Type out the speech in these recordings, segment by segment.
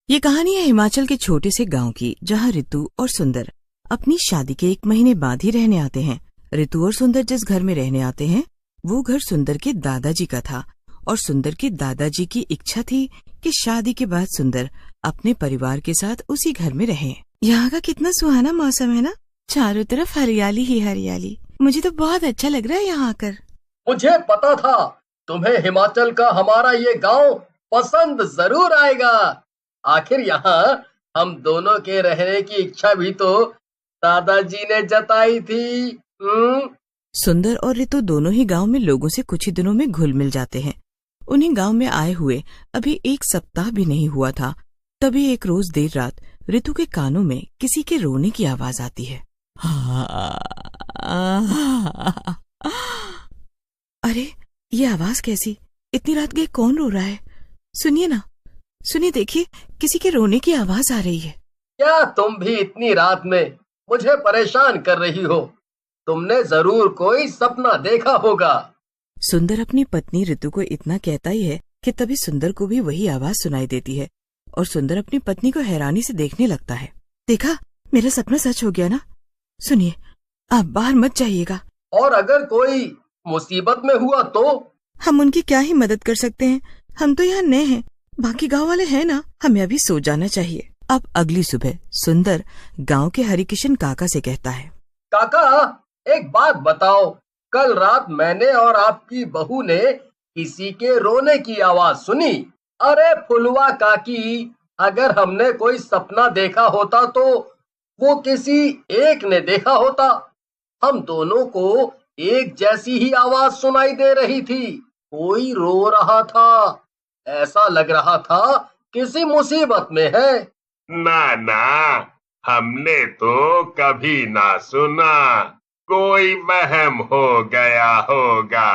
ये कहानी है हिमाचल के छोटे से गांव की, जहां ऋतु और सुंदर अपनी शादी के 1 महीने बाद ही रहने आते हैं। ऋतु और सुंदर जिस घर में रहने आते हैं वो घर सुंदर के दादाजी का था और सुंदर के दादाजी की इच्छा थी कि शादी के बाद सुंदर अपने परिवार के साथ उसी घर में रहे। यहाँ का कितना सुहाना मौसम है ना, चारों तरफ हरियाली ही हरियाली। मुझे तो बहुत अच्छा लग रहा है यहाँ आकर। मुझे पता था तुम्हें हिमाचल का हमारा ये गांव पसंद जरूर आएगा। आखिर यहाँ हम दोनों के रहने की इच्छा भी तो दादाजी ने जताई थी। सुंदर और ऋतु दोनों ही गांव में लोगों से कुछ ही दिनों में घुल मिल जाते हैं। उन्हें गांव में आए हुए अभी 1 सप्ताह भी नहीं हुआ था, तभी एक रोज देर रात ऋतु के कानों में किसी के रोने की आवाज आती है। अरे ये आवाज कैसी? इतनी रात गए कौन रो रहा है? सुनिए ना, सुनिए, देखिए किसी के रोने की आवाज आ रही है। क्या तुम भी इतनी रात में मुझे परेशान कर रही हो? तुमने जरूर कोई सपना देखा होगा। सुंदर अपनी पत्नी ऋतु को इतना कहता ही है कि तभी सुंदर को भी वही आवाज सुनाई देती है और सुंदर अपनी पत्नी को हैरानी से देखने लगता है। देखा, मेरा सपना सच हो गया ना। सुनिए, आप बाहर मत जाइएगा। और अगर कोई मुसीबत में हुआ तो? हम उनकी क्या ही मदद कर सकते हैं, हम तो यहाँ नए हैं, बाकी गांव वाले हैं ना। हमें अभी सो जाना चाहिए। अब अगली सुबह सुंदर गांव के हरिकिशन काका से कहता है, काका एक बात बताओ, कल रात मैंने और आपकी बहू ने किसी के रोने की आवाज सुनी। अरे फुलवा काकी, अगर हमने कोई सपना देखा होता तो वो किसी एक ने देखा होता। हम दोनों को एक जैसी ही आवाज सुनाई दे रही थी। कोई रो रहा था, ऐसा लग रहा था किसी मुसीबत में है। ना ना, हमने तो कभी ना सुना। कोई वहम हो गया होगा।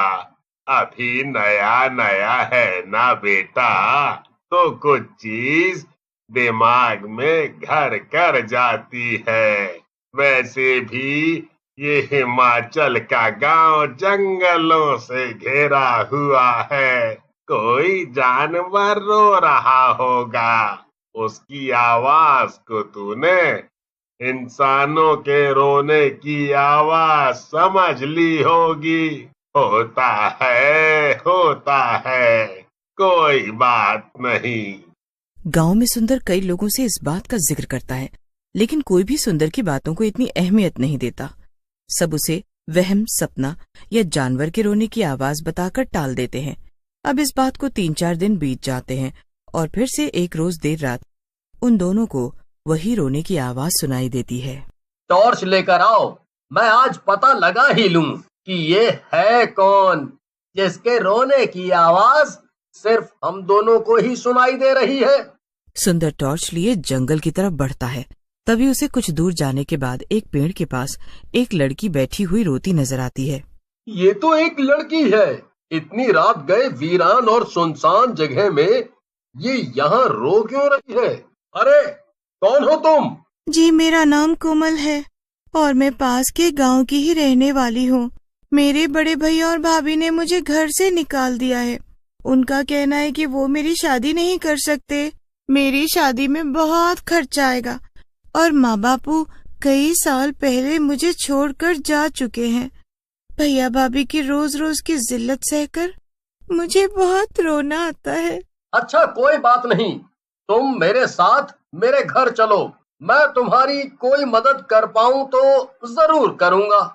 अभी नया नया है ना बेटा, तो कुछ चीज दिमाग में घर कर जाती है। वैसे भी ये हिमाचल का गांव जंगलों से घिरा हुआ है। कोई जानवर रो रहा होगा, उसकी आवाज को तूने इंसानों के रोने की आवाज समझ ली होगी। होता है, कोई बात नहीं। गांव में सुंदर कई लोगों से इस बात का जिक्र करता है, लेकिन कोई भी सुंदर की बातों को इतनी अहमियत नहीं देता। सब उसे वहम, सपना या जानवर के रोने की आवाज बताकर टाल देते हैं। अब इस बात को 3-4 दिन बीत जाते हैं और फिर से एक रोज देर रात उन दोनों को वही रोने की आवाज सुनाई देती है। टॉर्च लेकर आओ, मैं आज पता लगा ही लूं कि ये है कौन जिसके रोने की आवाज सिर्फ हम दोनों को ही सुनाई दे रही है। सुंदर टॉर्च लिए जंगल की तरफ बढ़ता है। तभी उसे कुछ दूर जाने के बाद एक पेड़ के पास एक लड़की बैठी हुई रोती नजर आती है। ये तो एक लड़की है। इतनी रात गए वीरान और सुनसान जगह में ये यहाँ रो क्यों रही है? अरे कौन हो तुम? जी, मेरा नाम कोमल है और मैं पास के गांव की ही रहने वाली हूँ। मेरे बड़े भैया और भाभी ने मुझे घर से निकाल दिया है। उनका कहना है कि वो मेरी शादी नहीं कर सकते। मेरी शादी में बहुत खर्चा आएगा और माँ बापू कई साल पहले मुझे छोड़कर जा चुके हैं। भैया भाभी की रोज रोज की जिल्लत सहकर मुझे बहुत रोना आता है। अच्छा कोई बात नहीं, तुम मेरे साथ मेरे घर चलो। मैं तुम्हारी कोई मदद कर पाऊं तो जरूर करूंगा।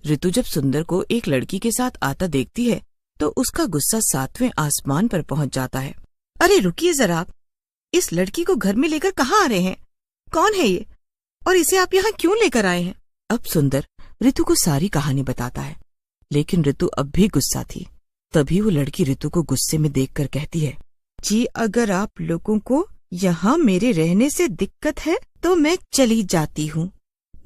ऋतु जब सुंदर को एक लड़की के साथ आता देखती है तो उसका गुस्सा 7वें आसमान पर पहुंच जाता है। अरे रुकिए जरा, आप इस लड़की को घर में लेकर कहाँ आ रहे हैं? कौन है ये और इसे आप यहाँ क्यों लेकर आए हैं? अब सुंदर ऋतु को सारी कहानी बताता है, लेकिन ऋतु अब भी गुस्सा थी। तभी वो लड़की ऋतु को गुस्से में देखकर कहती है, जी अगर आप लोगों को यहाँ मेरे रहने से दिक्कत है तो मैं चली जाती हूँ।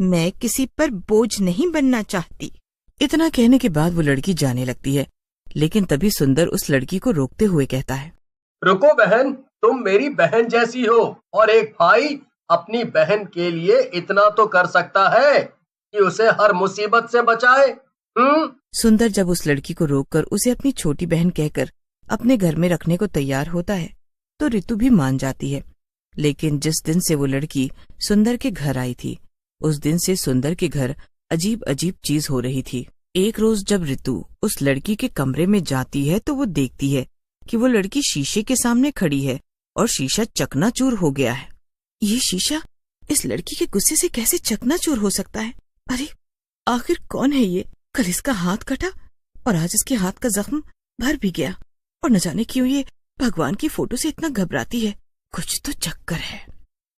मैं किसी पर बोझ नहीं बनना चाहती। इतना कहने के बाद वो लड़की जाने लगती है, लेकिन तभी सुंदर उस लड़की को रोकते हुए कहता है, रुको बहन, तुम मेरी बहन जैसी हो और एक भाई अपनी बहन के लिए इतना तो कर सकता है कि उसे हर मुसीबत से बचाए। सुंदर जब उस लड़की को रोककर उसे अपनी छोटी बहन कहकर अपने घर में रखने को तैयार होता है तो ऋतु भी मान जाती है, लेकिन जिस दिन से वो लड़की सुंदर के घर आई थी, उस दिन से सुंदर के घर अजीब अजीब चीज हो रही थी। एक रोज जब ऋतु उस लड़की के कमरे में जाती है तो वो देखती है कि वो लड़की शीशे के सामने खड़ी है और शीशा चकनाचूर हो गया है। ये शीशा इस लड़की के गुस्से से कैसे चकनाचूर हो सकता है? अरे आखिर कौन है ये? कल इसका हाथ कटा और आज इसके हाथ का जख्म भर भी गया, और न जाने क्यों ये भगवान की फोटो से इतना घबराती है। कुछ तो चक्कर है।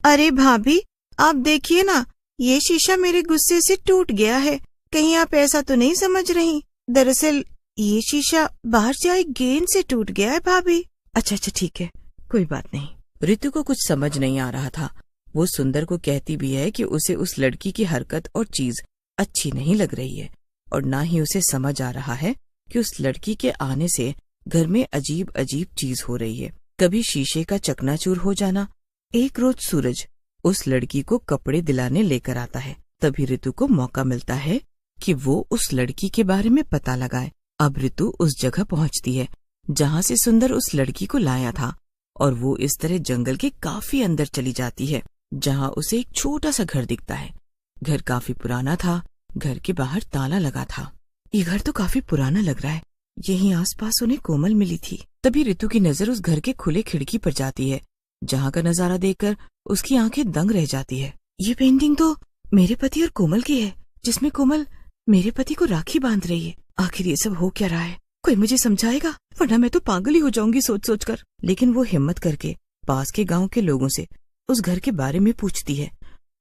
अरे भाभी, आप देखिए ना, ये शीशा मेरे गुस्से से टूट गया है। कहीं आप ऐसा तो नहीं समझ रही? दरअसल ये शीशा बाहर से आई गेंद से टूट गया है भाभी। अच्छा ठीक है, कोई बात नहीं। ऋतु को कुछ समझ नहीं आ रहा था। वो सुंदर को कहती भी है कि उसे उस लड़की की हरकत और चीज अच्छी नहीं लग रही है, और ना ही उसे समझ आ रहा है कि उस लड़की के आने से घर में अजीब अजीब चीज हो रही है। कभी शीशे का चकनाचूर हो जाना। एक रोज सूरज उस लड़की को कपड़े दिलाने लेकर आता है। तभी ऋतु को मौका मिलता है कि वो उस लड़की के बारे में पता लगाए। अब ऋतु उस जगह पहुंचती है जहां से सुंदर उस लड़की को लाया था, और वो इस तरह जंगल के काफी अंदर चली जाती है, जहां उसे एक छोटा सा घर दिखता है। घर काफी पुराना था। घर के बाहर ताला लगा था। ये घर तो काफी पुराना लग रहा है। यहीं आसपास उन्हें कोमल मिली थी। तभी ऋतु की नजर उस घर के खुले खिड़की पर जाती है, जहाँ का नजारा देखकर उसकी आंखें दंग रह जाती है। ये पेंटिंग तो मेरे पति और कोमल की है, जिसमें कोमल मेरे पति को राखी बांध रही है। आखिर ये सब हो क्या रहा है? कोई मुझे समझाएगा, वरना मैं तो पागल ही हो जाऊंगी सोच सोच कर। लेकिन वो हिम्मत करके पास के गांव के लोगों से उस घर के बारे में पूछती है,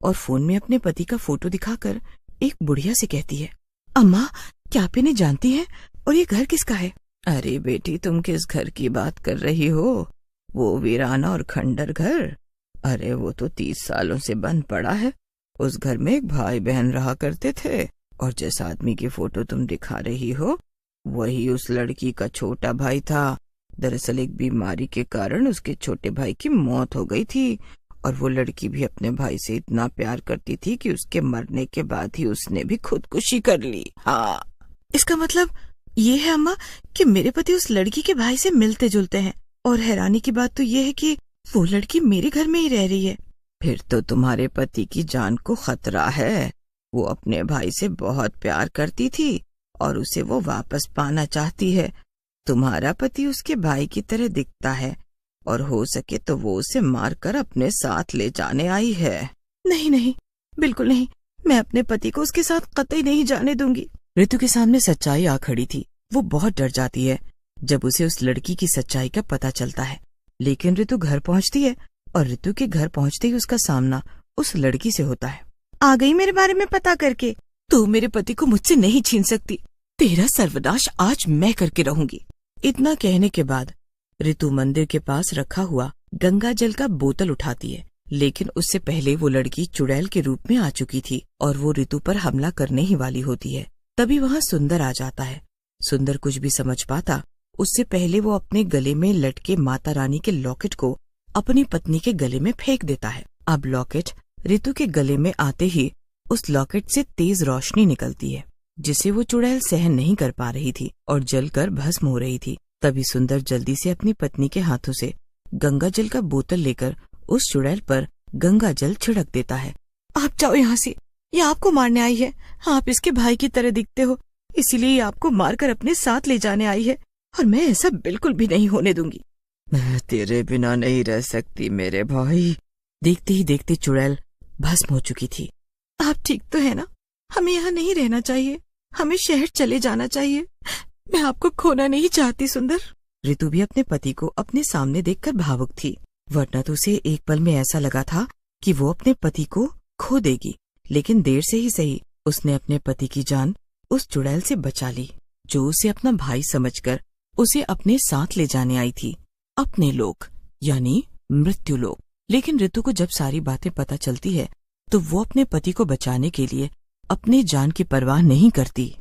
और फोन में अपने पति का फोटो दिखाकर एक बुढ़िया से कहती है, अम्मा, क्या आप इन्हें जानती हैं? और ये घर किसका है? अरे बेटी, तुम किस घर की बात कर रही हो? वो वीराना और खंडर घर? अरे वो तो 30 सालों से बंद पड़ा है। उस घर में एक भाई बहन रहा करते थे, और जिस आदमी की फोटो तुम दिखा रही हो वही उस लड़की का छोटा भाई था। दरअसल एक बीमारी के कारण उसके छोटे भाई की मौत हो गई थी, और वो लड़की भी अपने भाई से इतना प्यार करती थी कि उसके मरने के बाद ही उसने भी खुदकुशी कर ली। हाँ, इसका मतलब ये है अम्मा कि मेरे पति उस लड़की के भाई से मिलते जुलते हैं, और हैरानी की बात तो ये है कि वो लड़की मेरे घर में ही रह रही है। फिर तो तुम्हारे पति की जान को खतरा है। वो अपने भाई से बहुत प्यार करती थी और उसे वो वापस पाना चाहती है। तुम्हारा पति उसके भाई की तरह दिखता है, और हो सके तो वो उसे मारकर अपने साथ ले जाने आई है। नहीं नहीं, बिल्कुल नहीं, मैं अपने पति को उसके साथ कतई नहीं जाने दूंगी। ऋतु के सामने सच्चाई आ खड़ी थी। वो बहुत डर जाती है जब उसे उस लड़की की सच्चाई का पता चलता है। लेकिन ऋतु घर पहुंचती है, और ऋतु के घर पहुंचते ही उसका सामना उस लड़की से होता है। आ गई मेरे बारे में पता करके? तू मेरे पति को मुझसे नहीं छीन सकती। तेरा सर्वनाश आज मैं करके रहूंगी। इतना कहने के बाद ऋतु मंदिर के पास रखा हुआ गंगा जल का बोतल उठाती है, लेकिन उससे पहले वो लड़की चुड़ैल के रूप में आ चुकी थी, और वो ऋतु पर हमला करने ही वाली होती है। तभी वहाँ सुंदर आ जाता है। सुंदर कुछ भी समझ पाता उससे पहले वो अपने गले में लटके माता रानी के लॉकेट को अपनी पत्नी के गले में फेंक देता है। अब लॉकेट ऋतु के गले में आते ही उस लॉकेट से तेज रोशनी निकलती है, जिसे वो चुड़ैल सहन नहीं कर पा रही थी और जलकर भस्म हो रही थी। तभी सुंदर जल्दी से अपनी पत्नी के हाथों से गंगा जल का बोतल लेकर उस चुड़ैल पर गंगा जल छिड़क देता है। आप जाओ यहाँ से, ये आपको मारने आई है। आप इसके भाई की तरह दिखते हो, इसीलिए ये आपको मारकर अपने साथ ले जाने आई है, और मैं ऐसा बिल्कुल भी नहीं होने दूंगी। मैं तेरे बिना नहीं रह सकती मेरे भाई। देखते ही देखते चुड़ैल भस्म हो चुकी थी। आप ठीक तो है ना? हमें यहाँ नहीं रहना चाहिए, हमें शहर चले जाना चाहिए। मैं आपको खोना नहीं चाहती सुंदर। ऋतु भी अपने पति को अपने सामने देखकर भावुक थी, वरना तो उसे एक पल में ऐसा लगा था कि वो अपने पति को खो देगी। लेकिन देर से ही सही उसने अपने पति की जान उस चुड़ैल से बचा ली, जो उसे अपना भाई समझकर उसे अपने साथ ले जाने आई थी, अपने लोक यानी मृत्यु लोक। लेकिन ऋतु को जब सारी बातें पता चलती है तो वो अपने पति को बचाने के लिए अपनी जान की परवाह नहीं करती।